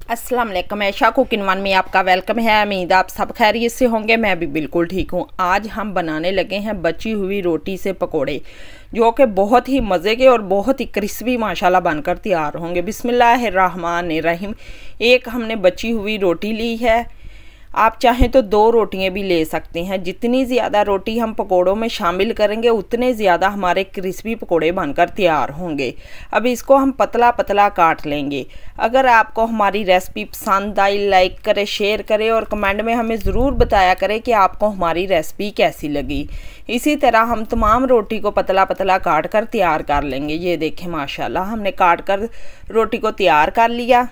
अस्सलाम वालेकुम। ऐशा cooking one में आपका वेलकम है। उम्मीद आप सब खैरियत से होंगे। मैं भी बिल्कुल ठीक हूँ। आज हम बनाने लगे हैं बची हुई रोटी से पकोड़े, जो कि बहुत ही मज़े के और बहुत ही क्रिस्पी माशाल्लाह बनकर तैयार होंगे। बिस्मिल्लाहिर्रहमानिर्रहीम। एक हमने बची हुई रोटी ली है। आप चाहें तो 2 रोटियां भी ले सकते हैं। जितनी ज़्यादा रोटी हम पकोड़ों में शामिल करेंगे उतने ज़्यादा हमारे क्रिस्पी पकोड़े बनकर तैयार होंगे। अब इसको हम पतला पतला काट लेंगे। अगर आपको हमारी रेसिपी पसंद आई, लाइक करें, शेयर करें और कमेंट में हमें ज़रूर बताया करें कि आपको हमारी रेसिपी कैसी लगी। इसी तरह हम तमाम रोटी को पतला पतला काट कर तैयार कर लेंगे। ये देखें माशाल्लाह हमने काट कर रोटी को तैयार कर लिया।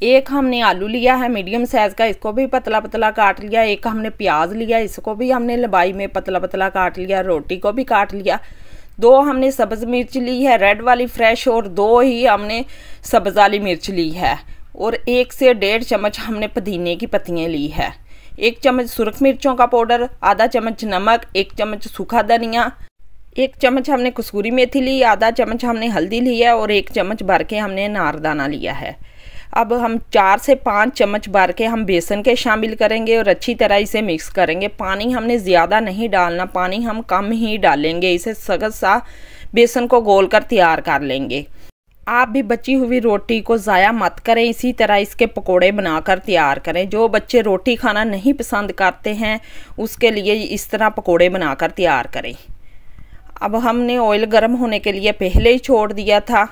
एक हमने आलू लिया है मीडियम साइज़ का, इसको भी पतला पतला काट लिया। एक हमने प्याज लिया, इसको भी हमने लंबाई में पतला पतला काट लिया। रोटी को भी काट लिया। 2 हमने सब्ज़ मिर्च ली है, रेड वाली फ्रेश, और 2 ही हमने सब्ज़ वाली मिर्च ली है। और 1 से 1.5 चम्मच हमने पुदीने की पत्तियाँ ली है। 1 चम्मच सुरख मिर्चों का पाउडर, आधा चम्मच नमक, 1 चम्मच सूखा धनिया, 1 चम्मच हमने कसूरी मेथी ली, आधा चम्मच हमने हल्दी ली है और 1 चम्मच भर के हमने नारदाना लिया है। अब हम 4 से 5 चम्मच भर के हम बेसन के शामिल करेंगे और अच्छी तरह इसे मिक्स करेंगे। पानी हमने ज़्यादा नहीं डालना, पानी हम कम ही डालेंगे। इसे सख्त सा बेसन को घोल कर तैयार कर लेंगे। आप भी बची हुई रोटी को ज़ाया मत करें, इसी तरह इसके पकोड़े बनाकर तैयार करें। जो बच्चे रोटी खाना नहीं पसंद करते हैं उसके लिए इस तरह पकोड़े बनाकर तैयार करें। अब हमने ऑयल गर्म होने के लिए पहले ही छोड़ दिया था।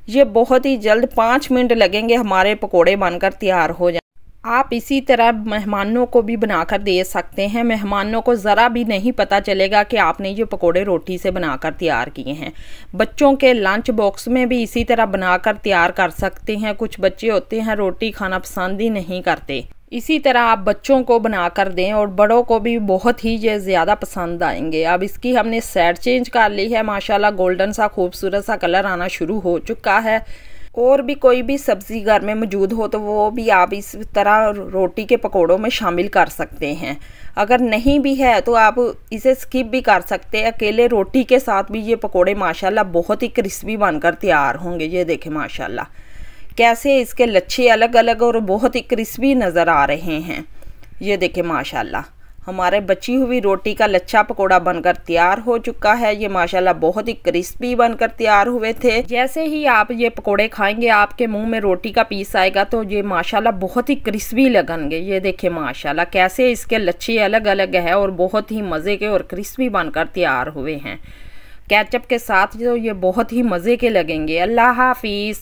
ये बहुत ही जल्द 5 मिनट लगेंगे हमारे पकोड़े बनकर तैयार हो जाए। आप इसी तरह मेहमानों को भी बनाकर दे सकते हैं। मेहमानों को ज़रा भी नहीं पता चलेगा कि आपने ये पकोड़े रोटी से बनाकर तैयार किए हैं। बच्चों के लंच बॉक्स में भी इसी तरह बनाकर तैयार कर सकते हैं। कुछ बच्चे होते हैं रोटी खाना पसंद ही नहीं करते। इसी तरह आप बच्चों को बना कर दें और बड़ों को भी बहुत ही ये ज़्यादा पसंद आएंगे। अब इसकी हमने साइड चेंज कर ली है। माशाल्लाह गोल्डन सा खूबसूरत सा कलर आना शुरू हो चुका है। और भी कोई भी सब्ज़ी घर में मौजूद हो तो वो भी आप इस तरह रोटी के पकोड़ों में शामिल कर सकते हैं। अगर नहीं भी है तो आप इसे स्किप भी कर सकते हैं। अकेले रोटी के साथ भी ये पकोड़े माशाल्लाह बहुत ही क्रिस्पी बनकर तैयार होंगे। ये देखें माशाल्लाह कैसे इसके लच्छे अलग अलग और बहुत ही क्रिस्पी नज़र आ रहे हैं। ये देखें माशाल्लाह हमारे बची हुई रोटी का लच्छा पकोड़ा बनकर तैयार हो चुका है। ये माशाल्लाह बहुत ही क्रिस्पी बनकर तैयार हुए थे। जैसे ही आप ये पकोड़े खाएंगे आपके मुंह में रोटी का पीस आएगा तो ये माशाल्लाह बहुत ही क्रिस्पी लगेंगे। ये देखें माशाल्लाह कैसे इसके लच्छे अलग अलग है और बहुत ही मज़े के और क्रिस्पी बनकर तैयार हुए हैं। केचप के साथ जो ये बहुत ही मज़े के लगेंगे। अल्लाह हाफिज़।